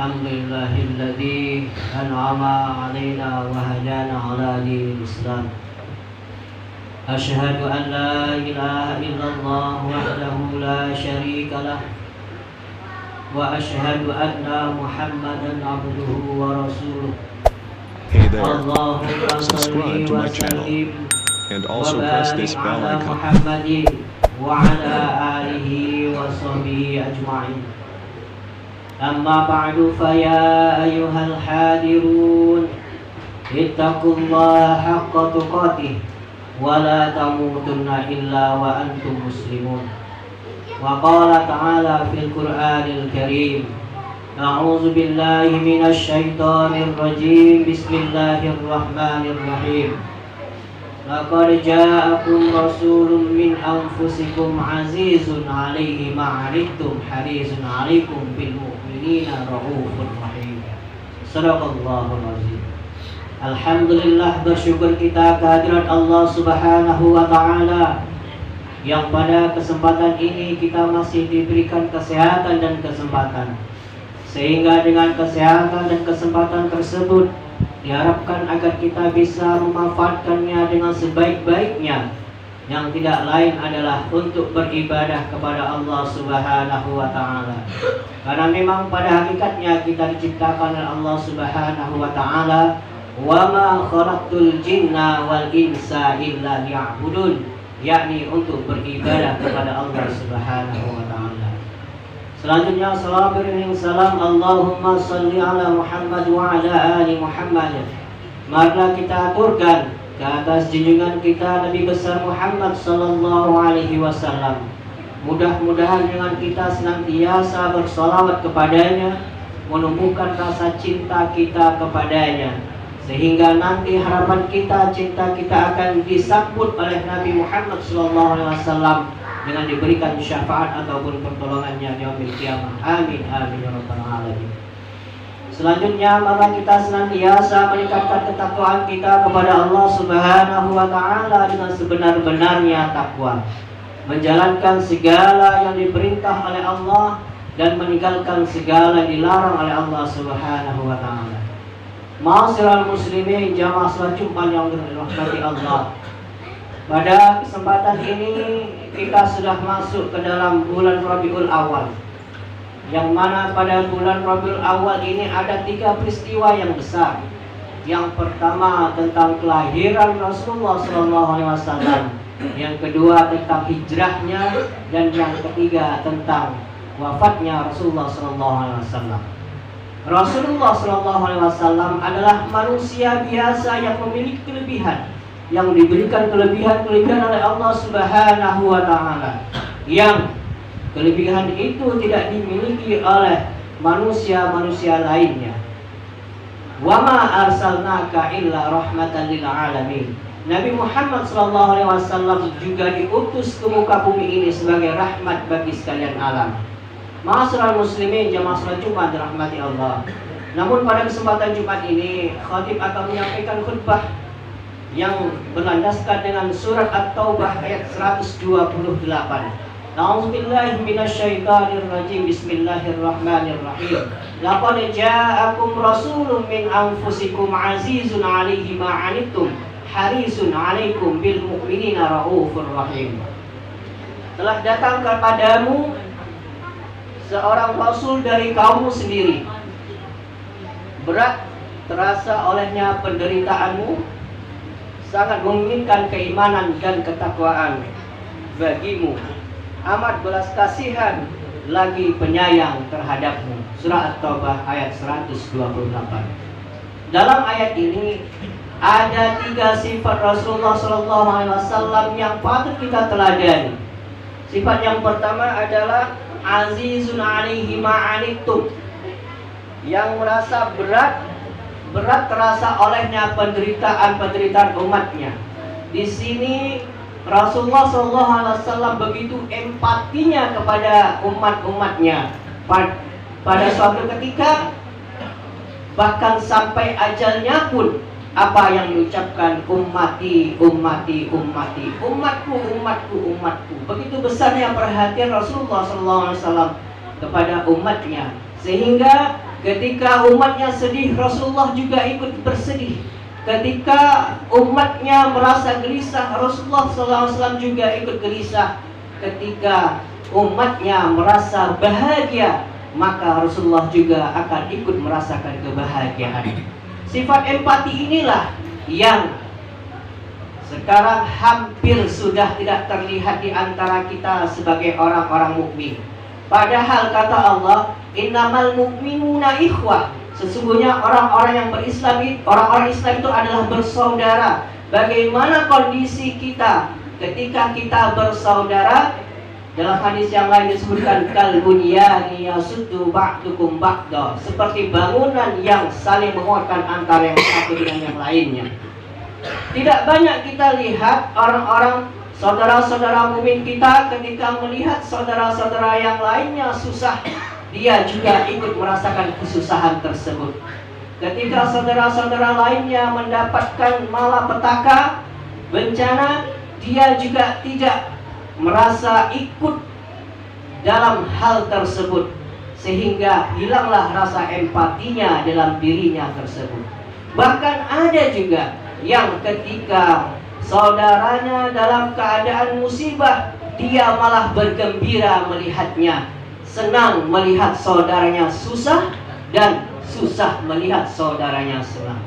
الحمد لله الذي أنعم علينا وهدانا على دين الإسلام. أشهد أن لا إله إلا الله وحده لا شريك له، وأشهد أن محمدا عبده ورسوله. Hey there, اللهم صل subscribe to my channel وسلم and also press this وبارك bell على icon. محمد وعلى آله وصحبه أجمعين. أما بعد فيا أيها الحاضرون اتقوا الله حق تقاته ولا تموتن إلا وأنتم مسلمون. وقال تعالى في القرآن الكريم: أعوذ بالله من الشيطان الرجيم، بسم الله الرحمن الرحيم. لقد جاءكم رسول من أنفسكم عزيز عليه ما عنتم حريص عليكم بالمؤمنين رؤوف رحيم. Sadaqallahul azim. Alhamdulillah, bersyukur kita kehadirat Allah Subhanahu wa Ta'ala yang pada kesempatan ini kita masih diberikan kesehatan dan kesempatan, sehingga dengan kesehatan dan kesempatan tersebut diharapkan agar kita bisa memanfaatkannya dengan sebaik-baiknya, yang tidak lain adalah untuk beribadah kepada Allah Subhanahu wa Ta'ala. Karena memang pada hakikatnya kita diciptakan oleh Allah Subhanahu wa Ta'ala, wa ma khalaqtul jinna wal insa illa liya'budun, yakni untuk beribadah kepada Allah Subhanahu wa Ta'ala. Selanjutnya salawat dan salam Allahumma salli ala Muhammad wa ala ali Muhammad. Marilah kita aturkan ke atas junjungan kita Nabi besar Muhammad sallallahu alaihi wasallam. Mudah-mudahan dengan kita senantiasa bersolawat kepadanya, menumbuhkan rasa cinta kita kepadanya, sehingga nanti harapan kita, cinta kita akan disambut oleh Nabi Muhammad sallallahu alaihi wasallam dengan diberikan syafaat ataupun pertolongannya di yaumil qiyamah. Amin amin ya rabbal alamin. Selanjutnya maka kita senantiasa meningkatkan ketakwaan kita kepada Allah Subhanahu wa Ta'ala dengan sebenar-benarnya takwa, menjalankan segala yang diperintah oleh Allah dan meninggalkan segala yang dilarang oleh Allah Subhanahu wa Ta'ala. Ma'asyiral muslimin, jamaah salat Jumat yang dirahmati Allah. Pada kesempatan ini kita sudah masuk ke dalam bulan Rabiul Awal, yang mana pada bulan Rabiul Awal ini ada 3 peristiwa yang besar. Yang pertama tentang kelahiran Rasulullah SAW, yang kedua tentang hijrahnya, dan yang ketiga tentang wafatnya Rasulullah SAW. Rasulullah SAW adalah manusia biasa yang memiliki kelebihan, yang diberikan kelebihan oleh Allah Subhanahu wa Ta'ala, yang kelebihan itu tidak dimiliki oleh manusia-manusia lainnya. Wa ma arsalnaka illa rahmatan lil alamin. Nabi Muhammad SAW juga diutus ke muka bumi ini sebagai rahmat bagi sekalian alam. Ma'asyiral muslimin, jamaah salat Jumat dirahmati Allah. Namun pada kesempatan Jumat ini khatib akan menyampaikan khutbah yang berlandaskan dengan surat At-Taubah ayat 128. A'udzubillahi minasyaitonir rajim. Bismillahirrahmanirrahim. Laqad ja'akum rasulun min anfusikum azizun 'alaihi ma 'anittum harisun 'alaikum bil mu'minina raufur rahim. Telah datang kepadamu seorang rasul dari kaummu sendiri. Berat terasa olehnya penderitaanmu, sangat menginginkan keimanan dan ketakwaan bagimu, amat belas kasihan lagi penyayang terhadapmu. Surah At-Taubah ayat 128. Dalam ayat ini ada 3 sifat Rasulullah SAW yang patut kita teladani. Sifat yang pertama adalah azizun alaihi ma'anittum, yang merasa berat terasa olehnya penderitaan umatnya. Di sini Rasulullah SAW begitu empatinya kepada umatnya. Pada suatu ketika, bahkan sampai ajalnya pun, apa yang diucapkan ummati, ummati, ummati, umatku, umatku, umatku. Begitu besarnya perhatian Rasulullah SAW kepada umatnya, sehingga Ketika umatnya sedih, Rasulullah juga ikut bersedih. Ketika umatnya merasa gelisah, Rasulullah SAW juga ikut gelisah. Ketika umatnya merasa bahagia, maka Rasulullah juga akan ikut merasakan kebahagiaan. Sifat empati inilah yang sekarang hampir sudah tidak terlihat di antara kita sebagai orang-orang mukmin. Padahal kata Allah, innamal mu'minuna ikhwah. Sesungguhnya orang-orang yang berislam, orang-orang Islam itu adalah bersaudara. Bagaimana kondisi kita ketika kita bersaudara? Dalam hadis yang lain disebutkan kal bunyani yasuddu ba'dukum ba'da, seperti bangunan yang saling menguatkan antara yang satu dengan yang lainnya. Tidak banyak kita lihat orang-orang saudara-saudara mukmin kita ketika melihat saudara-saudara yang lainnya susah, dia juga ikut merasakan kesusahan tersebut. Ketika saudara-saudara lainnya mendapatkan malapetaka, bencana, dia juga tidak merasa ikut dalam hal tersebut, sehingga hilanglah rasa empatinya dalam dirinya tersebut. Bahkan ada juga yang ketika saudaranya dalam keadaan musibah, dia malah bergembira melihatnya, senang melihat saudaranya susah, dan susah melihat saudaranya senang.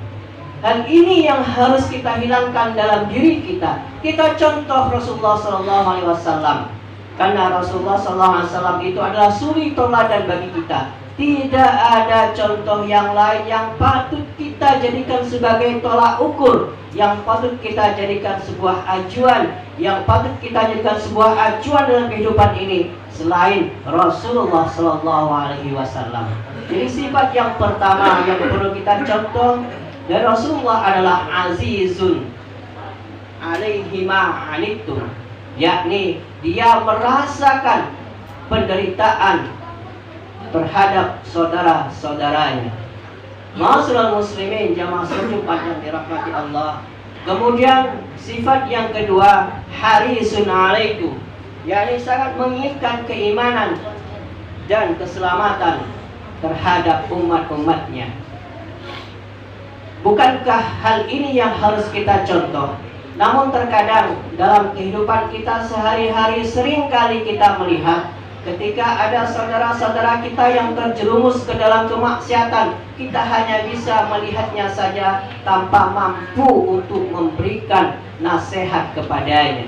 Hal ini yang harus kita hilangkan dalam diri kita. Kita contoh Rasulullah SAW, karena Rasulullah SAW itu adalah suri teladan bagi kita. Tidak ada contoh yang lain yang patut kita jadikan sebagai tolak ukur, yang patut kita jadikan sebuah acuan, yang patut kita jadikan sebuah acuan dalam kehidupan ini selain Rasulullah SAW. Jadi sifat yang pertama yang perlu kita contoh dari Rasulullah adalah azizun alaihi ma anittum, yakni dia merasakan penderitaan terhadap saudara-saudaranya. Ma'asyiral muslimin, jamaah salat Jumat yang dirahmati Allah. Kemudian sifat yang kedua, harisun alaikum, yakni sangat menginginkan keimanan dan keselamatan terhadap umat-umatnya. Bukankah hal ini yang harus kita contoh? Namun terkadang dalam kehidupan kita sehari-hari seringkali kita melihat ketika ada saudara-saudara kita yang terjerumus ke dalam kemaksiatan, kita hanya bisa melihatnya saja tanpa mampu untuk memberikan nasihat kepadanya.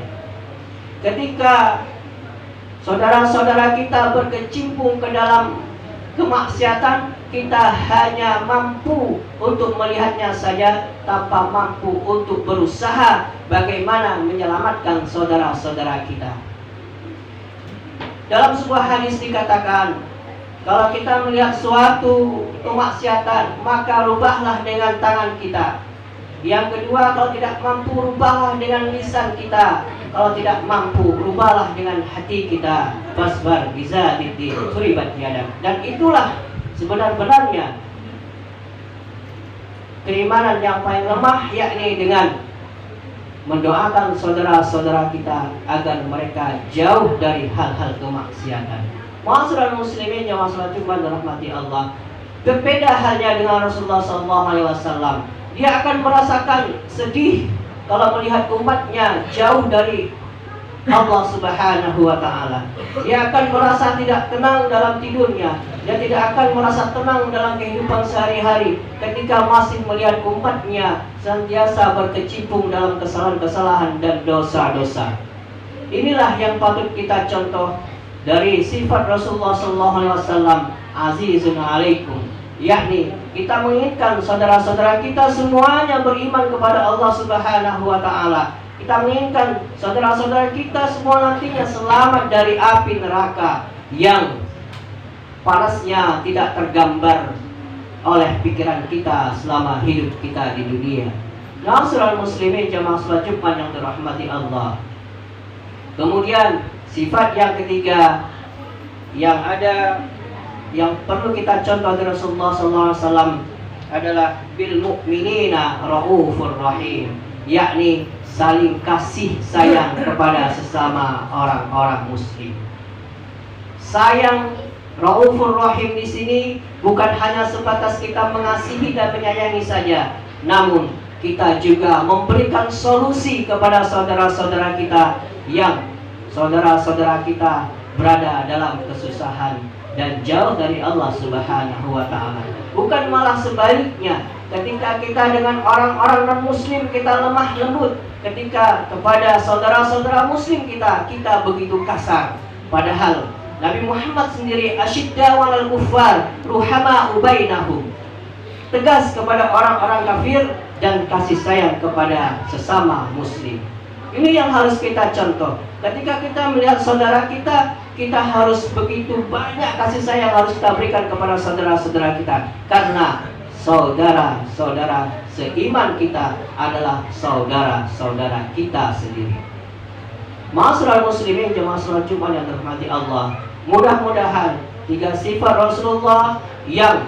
Ketika saudara-saudara kita berkecimpung ke dalam kemaksiatan, kita hanya mampu untuk melihatnya saja tanpa mampu untuk berusaha bagaimana menyelamatkan saudara-saudara kita. Dalam sebuah hadis dikatakan, kalau kita melihat suatu kemaksiatan, maka rubahlah dengan tangan kita. Yang kedua, kalau tidak mampu, rubahlah dengan lisan kita. Kalau tidak mampu, rubahlah dengan hati kita. Fasbar bizatid suribat yadam. Dan itulah sebenar-benarnya keimanan yang paling lemah, yakni dengan mendoakan saudara-saudara kita agar mereka jauh dari hal-hal kemaksiatan. Ma'asyiral muslimin yang salat Jumat dirahmati Allah. Berbeda halnya dengan Rasulullah SAW. Dia akan merasakan sedih kalau melihat umatnya jauh dari Allah Subhanahu wa Ta'ala. Dia akan merasa tidak tenang dalam tidurnya. Dia tidak akan merasa tenang dalam kehidupan sehari-hari ketika masih melihat umatnya senantiasa berkecimpung dalam kesalahan-kesalahan dan dosa-dosa. Inilah yang patut kita contoh dari sifat Rasulullah SAW, azizun alaikum, yakni kita menginginkan saudara-saudara kita semuanya beriman kepada Allah Subhanahu wa Ta'ala. Kita menginginkan saudara-saudara kita semua nantinya selamat dari api neraka yang panasnya tidak tergambar oleh pikiran kita selama hidup kita di dunia. Ma'asyiral muslimin jamaah salat Jumat yang dirahmati Allah. Kemudian sifat yang ketiga yang ada, yang perlu kita contoh dari Rasulullah SAW adalah bil mu'minina raufur rahim, yakni saling kasih sayang kepada sesama orang-orang muslim. Sayang Raufur Rahim di sini bukan hanya sebatas kita mengasihi dan menyayangi saja, namun kita juga memberikan solusi kepada saudara-saudara kita yang saudara-saudara kita berada dalam kesusahan dan jauh dari Allah Subhanahu wa ta'ala. Bukan malah sebaliknya, ketika kita dengan orang-orang non-muslim kita lemah lembut, ketika kepada saudara-saudara muslim kita begitu kasar. Padahal Nabi Muhammad sendiri asyidda walal kuffar ruhama ubainahum, tegas kepada orang-orang kafir dan kasih sayang kepada sesama muslim. Ini yang harus kita contoh. Ketika kita melihat saudara kita, kita harus begitu banyak kasih sayang harus kita berikan kepada saudara-saudara kita, karena saudara-saudara seiman kita adalah saudara-saudara kita sendiri. Ma'asyiral muslimin jemaah salat Jumat yang dirahmati Allah, mudah-mudahan 3 sifat Rasulullah yang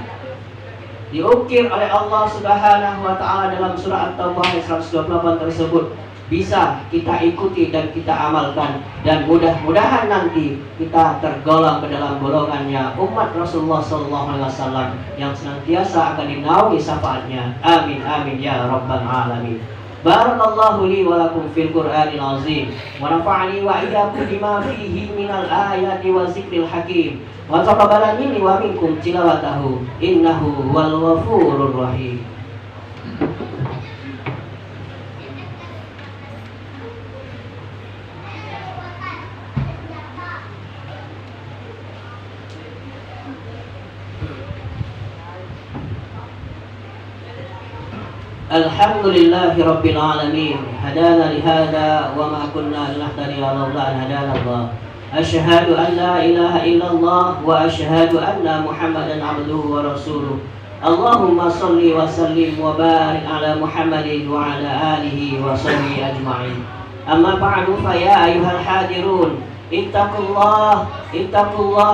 diukir oleh Allah Subhanahu wa ta'ala dalam surah At-Taubah ayat 128 tersebut bisa kita ikuti dan kita amalkan, dan mudah-mudahan nanti kita tergolong ke dalam golongannya umat Rasulullah SAW yang senantiasa akan dinaungi syafaatnya. Amin amin ya rabbal alamin. Barakallahu li wa lakum fil Qur'anil azim wa nafa'ani wa iyyakum bima fihi minal ayati wa zikril hakim wa taqabbala minni wa minkum tilawatahu innahu huwal ghafurur rahim. Alhamdulillahi Rabbil Alamin, hadana lihada wa ma kunna linahtadiya laula an hadana Allah. Asyhadu an la ilaha illallah wa asyhadu anna Muhammadan abduhu wa rasuluh. Allahumma salli wa sallim wa barik ala Muhammadin wa ala alihi wa sahbihi ajma'in. Amma ba'du, fa ya ayyuhal hadirun, ittaqullaha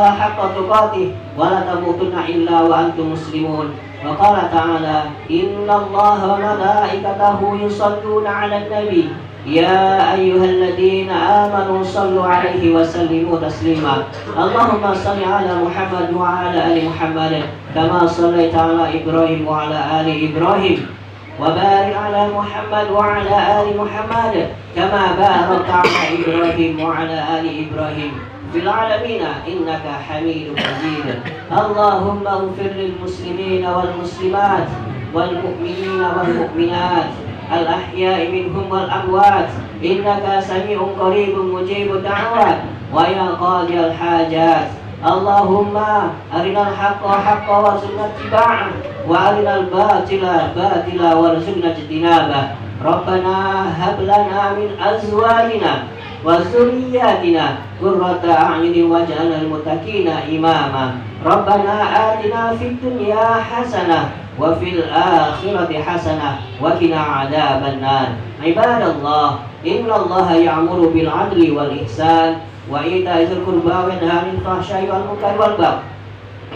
haqqa tuqatih wa la tamutunna illa wa antum muslimun. Wa qala ta'ala, innallaha wa malaikatahu yusalluna 'alan nabi ya ayyuhalladzina amanu sallu 'alaihi wa sallimu taslima. Allahumma shalli 'ala Muhammad wa 'ala ali Muhammad kama shallaita 'ala Ibrahim wa 'ala ali Ibrahim wa barik 'ala Muhammad wa 'ala ali Muhammad kama barakta 'ala Ibrahim wa 'ala ali Ibrahim fil alamina innaka hamidun majid. Allahumma ighfir lil muslimina wal muslimat wal mu'minina wal mu'minat al ahya'i minhum wal amwat innaka sami'un qaribun mujibud da'wat wa ya qadiyal hajat. Allahumma arinal haqqa haqqa warzuqna ittiba'ah wa arinal batila batila warzuqna ijtinabah. Rabbana hab lana min azwajina wa zurriyyatina qurrata a'yunin waj'alna lil muttaqina imama. Rabbana atina fid dunya hasanah wa fil akhirati hasanah wa qina adzaban nar. Ibadallah, innallaha ya'muru bil 'adli wal ihsan wa ita'i dzil qurba wa yanha 'anil fahsya'i wal munkari wal baghi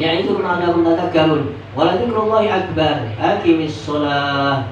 ya'idukum la'allakum tadhakkarun wa la dzikrullahi akbar. Aqimis shalah.